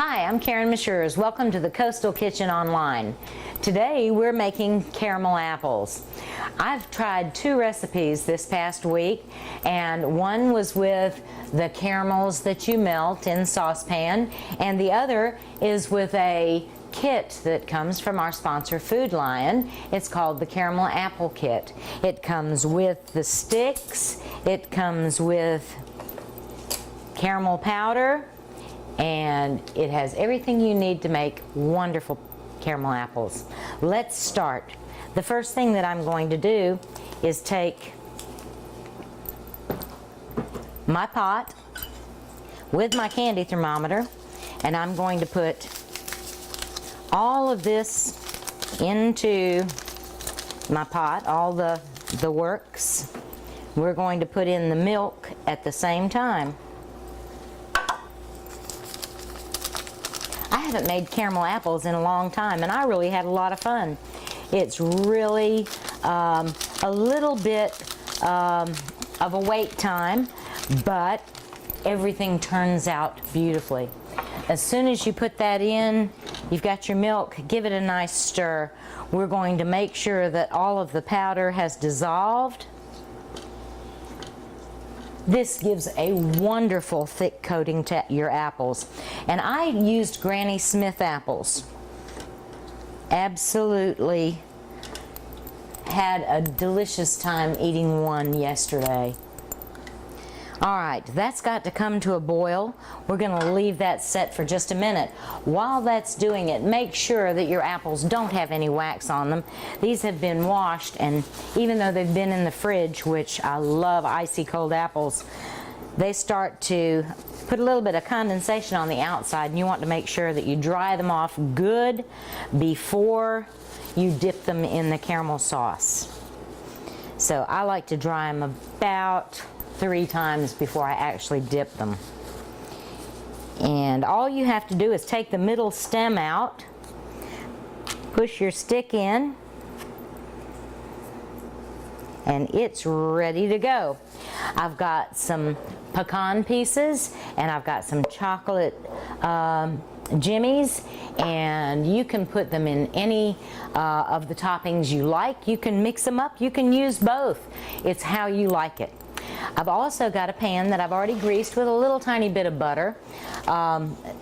Hi, I'm Karen Mashers. Welcome to the Coastal Kitchen Online. Today we're making caramel apples. I've tried two recipes this past week, and one was with the caramels that you melt in saucepan, and the other is with a kit that comes from our sponsor Food Lion. It's called the Caramel Apple Kit. It comes with the sticks, it comes with caramel powder, and it has everything you need to make wonderful caramel apples. Let's start. The first thing that I'm going to do is take my pot with my candy thermometer, and I'm going to put all of this into my pot, all the works. We're going to put in the milk at the same time. I haven't made caramel apples in a long time, and I really had a lot of fun. It's really a little bit of a wait time, but everything turns out beautifully. As soon as you put that in, you've got your milk, give it a nice stir. We're going to make sure that all of the powder has dissolved. This gives a wonderful thick coating to your apples. And I used Granny Smith apples. Absolutely had a delicious time eating one yesterday. All right, that's got to come to a boil. We're going to leave that set for just a minute. While that's doing it, make sure that your apples don't have any wax on them. These have been washed, and even though they've been in the fridge, which I love icy cold apples, they start to put a little bit of condensation on the outside, and you want to make sure that you dry them off good before you dip them in the caramel sauce. So I like to dry them about 3 times before I actually dip them. And all you have to do is take the middle stem out, push your stick in, and it's ready to go. I've got some pecan pieces, and I've got some chocolate jimmies, and you can put them in any of the toppings you like. You can mix them up, you can use both. It's how you like it. I've also got a pan that I've already greased with a little tiny bit of butter.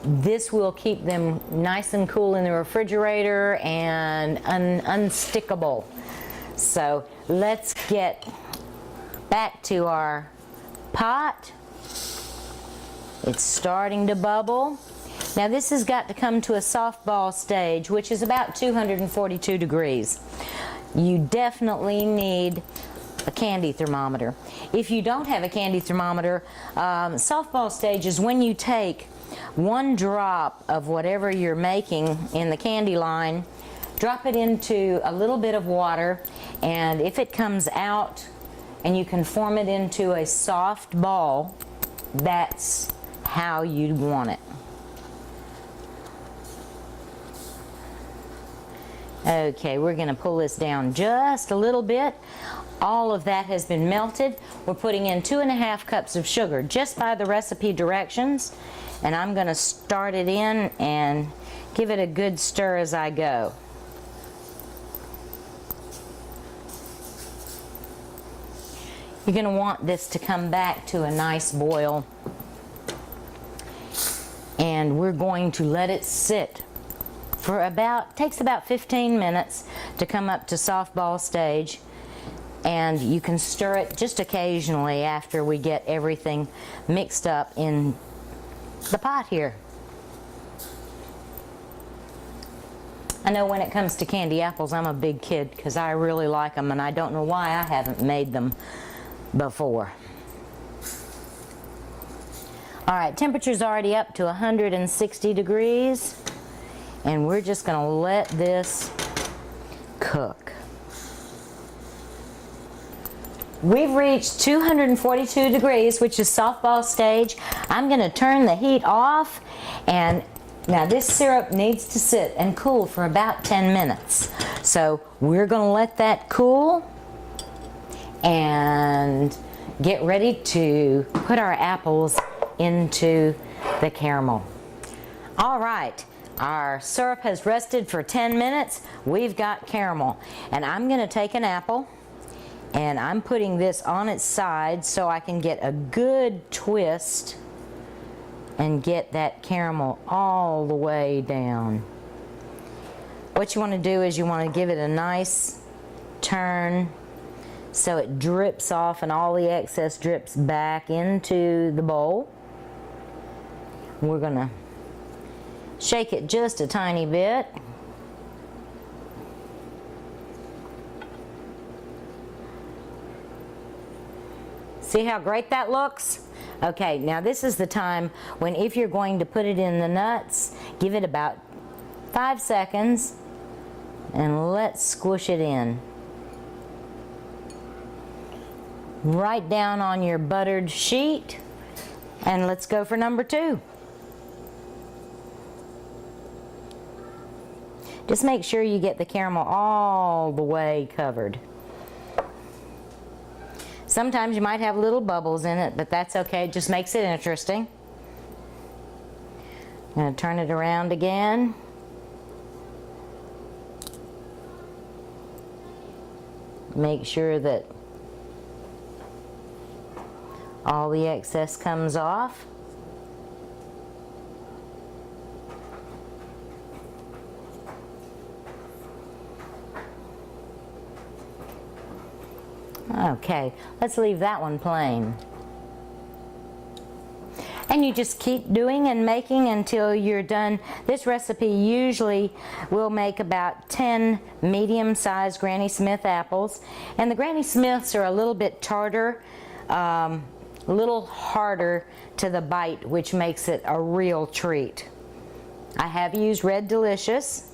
This will keep them nice and cool in the refrigerator and unstickable. So let's get back to our pot. It's starting to bubble. Now this has got to come to a softball stage, which is about 242 degrees. You definitely need a candy thermometer. If you don't have a candy thermometer, softball stage is when you take 1 drop of whatever you're making in the candy line, drop it into a little bit of water, and if it comes out and you can form it into a soft ball, that's how you want it. Okay, we're going to pull this down just a little bit. All of that has been melted. We're putting in 2½ cups of sugar just by the recipe directions, and I'm going to start it in and give it a good stir as I go. You're going to want this to come back to a nice boil, and we're going to let it sit for takes about 15 minutes to come up to softball stage. And you can stir it just occasionally after we get everything mixed up in the pot here. I know when it comes to candy apples, I'm a big kid because I really like them, and I don't know why I haven't made them before. All right, temperature's already up to 160 degrees, and we're just going to let this cook. We've reached 242 degrees, which is softball stage. I'm going to turn the heat off, and now this syrup needs to sit and cool for about 10 minutes. So we're going to let that cool and get ready to put our apples into the caramel. All right, our syrup has rested for 10 minutes. We've got caramel. And I'm gonna take an apple and I'm putting this on its side so I can get a good twist and get that caramel all the way down. What you want to do is you want to give it a nice turn so it drips off and all the excess drips back into the bowl. We're going to shake it just a tiny bit. See how great that looks? Okay, now this is the time when if you're going to put it in the nuts, give it about 5 seconds and let's squish it in. Right down on your buttered sheet, and let's go for number 2. Just make sure you get the caramel all the way covered. Sometimes you might have little bubbles in it, but that's okay. It just makes it interesting. I'm going to turn it around again. Make sure that all the excess comes off. Okay, let's leave that one plain. And you just keep doing and making until you're done. This recipe usually will make about 10 medium-sized Granny Smith apples. And the Granny Smiths are a little bit tartar, a little harder to the bite, which makes it a real treat. I have used Red Delicious.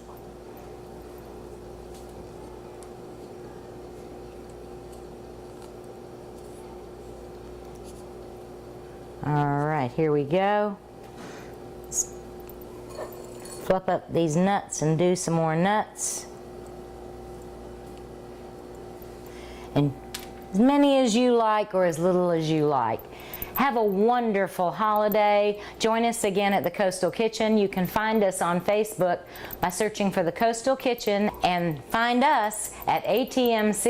All right, here we go. Let's fluff up these nuts and do some more nuts. And as many as you like or as little as you like. Have a wonderful holiday. Join us again at the Coastal Kitchen. You can find us on Facebook by searching for the Coastal Kitchen and find us at atmctv.com.